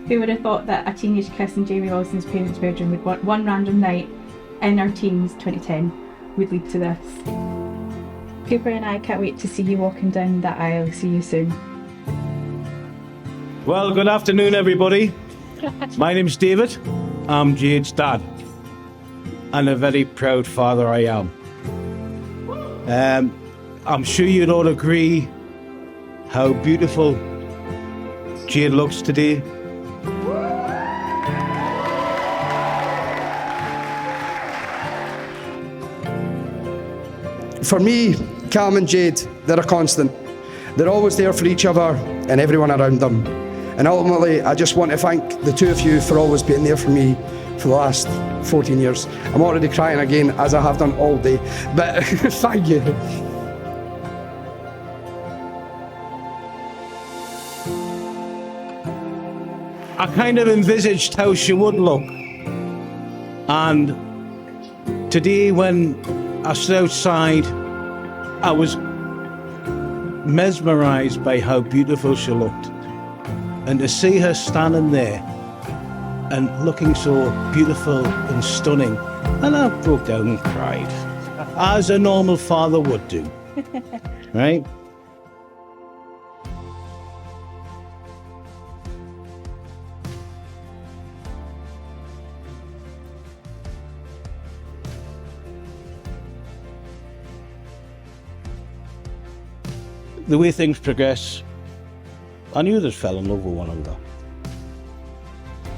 Who would have thought that a teenage kiss in Jamie Wilson's parents' bedroom would one random night in our teens, 2010, would lead to this? Cooper and I can't wait to see you walking down that aisle. See you soon. Well, good afternoon, everybody. My name's David. I'm Jade's dad. And a very proud father I am. I'm sure you'd all agree how beautiful Jade looks today. For me, Calum and Jade, they're a constant. They're always there for each other and everyone around them. And ultimately, I just want to thank the two of you for always being there for me for the last 14 years. I'm already crying again, as I have done all day, but thank you. I kind of envisaged how she would look. And today, when I stood outside, I was mesmerised by how beautiful she looked. And to see her standing there and looking so beautiful and stunning, and I broke down and cried, as a normal father would do, right? The way things progress, I knew they fell in love with one another.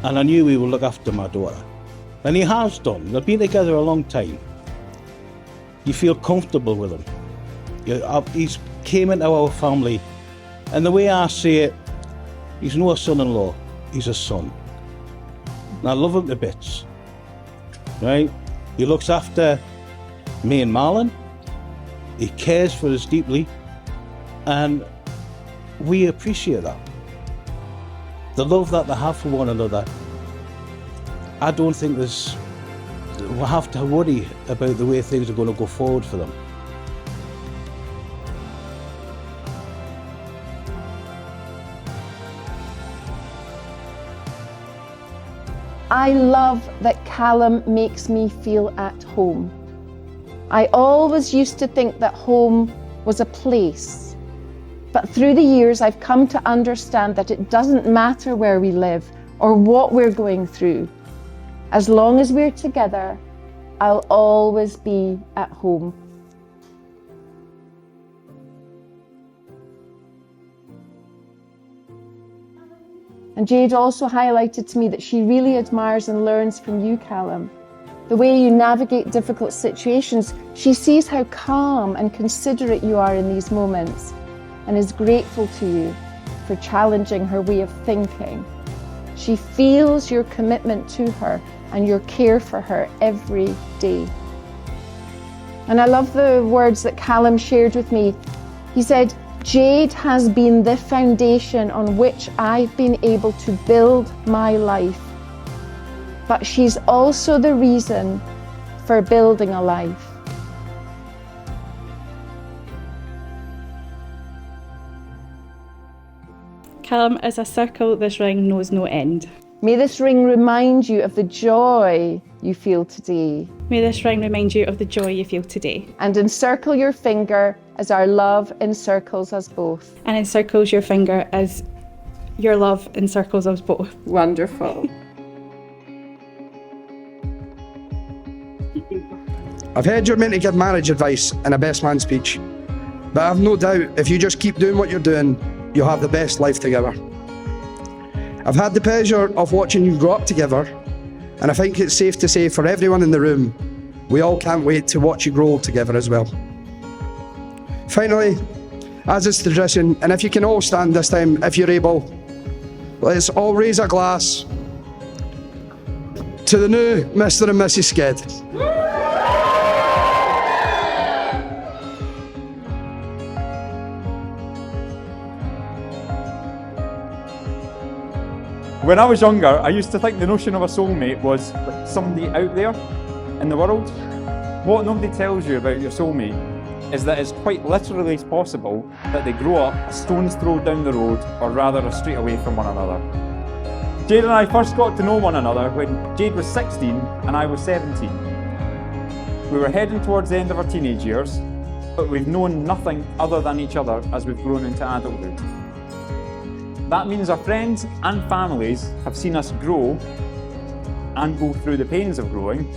And I knew he would look after my daughter. And he has done. They've been together a long time. You feel comfortable with him. He's came into our family, and the way I see it, he's not a son-in-law, he's a son. And I love him to bits, right? He looks after me and Marlon. He cares for us deeply. And we appreciate that. The love that they have for one another. I don't think we'll have to worry about the way things are going to go forward for them. I love that Calum makes me feel at home. I always used to think that home was a place. But through the years, I've come to understand that it doesn't matter where we live or what we're going through. As long as we're together, I'll always be at home. And Jade also highlighted to me that she really admires and learns from you, Calum. The way you navigate difficult situations, she sees how calm and considerate you are in these moments, and is grateful to you for challenging her way of thinking. She feels your commitment to her and your care for her every day. And I love the words that Calum shared with me. He said, Jade has been the foundation on which I've been able to build my life, but she's also the reason for building a life. Calum, as a circle, this ring knows no end. May this ring remind you of the joy you feel today. May this ring remind you of the joy you feel today. And encircle your finger as our love encircles us both. And encircles your finger as your love encircles us both. Wonderful. I've heard you're meant to give marriage advice in a best man speech, but I've no doubt if you just keep doing what you're doing, you'll have the best life together. I've had the pleasure of watching you grow up together, and I think it's safe to say for everyone in the room, we all can't wait to watch you grow together as well. Finally, as is tradition, and if you can all stand this time, if you're able, let's all raise a glass to the new Mr. and Mrs. Sked. When I was younger, I used to think the notion of a soulmate was like somebody out there in the world. What nobody tells you about your soulmate is that it's quite literally possible that they grow up a stone's throw down the road, or rather a street away from one another. Jade and I first got to know one another when Jade was 16 and I was 17. We were heading towards the end of our teenage years, but we've known nothing other than each other as we've grown into adulthood. That means our friends and families have seen us grow and go through the pains of growing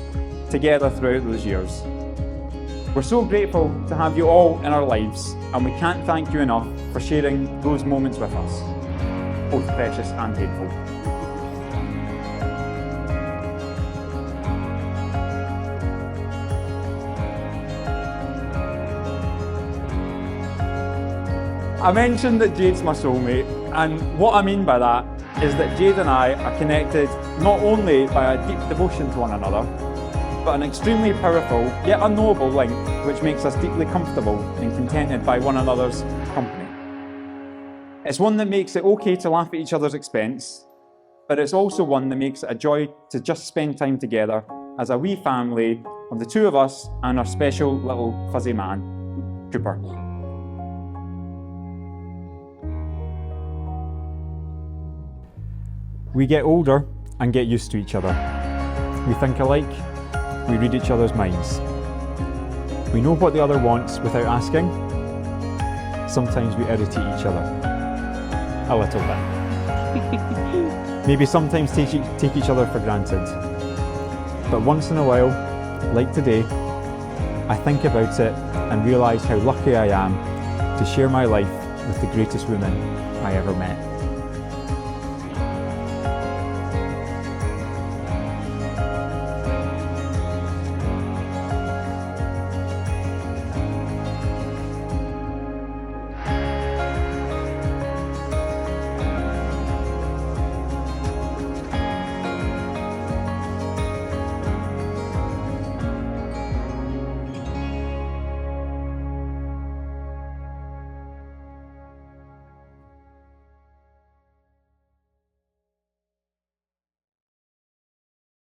together throughout those years. We're so grateful to have you all in our lives, and we can't thank you enough for sharing those moments with us, both precious and painful. I mentioned that Jade's my soulmate, and what I mean by that is that Jade and I are connected not only by a deep devotion to one another, but an extremely powerful yet unknowable link which makes us deeply comfortable and contented by one another's company. It's one that makes it okay to laugh at each other's expense, but it's also one that makes it a joy to just spend time together as a wee family of the two of us and our special little fuzzy man, Cooper. We get older and get used to each other. We think alike, we read each other's minds. We know what the other wants without asking. Sometimes we irritate each other. A little bit. Maybe sometimes take each other for granted. But once in a while, like today, I think about it and realise how lucky I am to share my life with the greatest woman I ever met.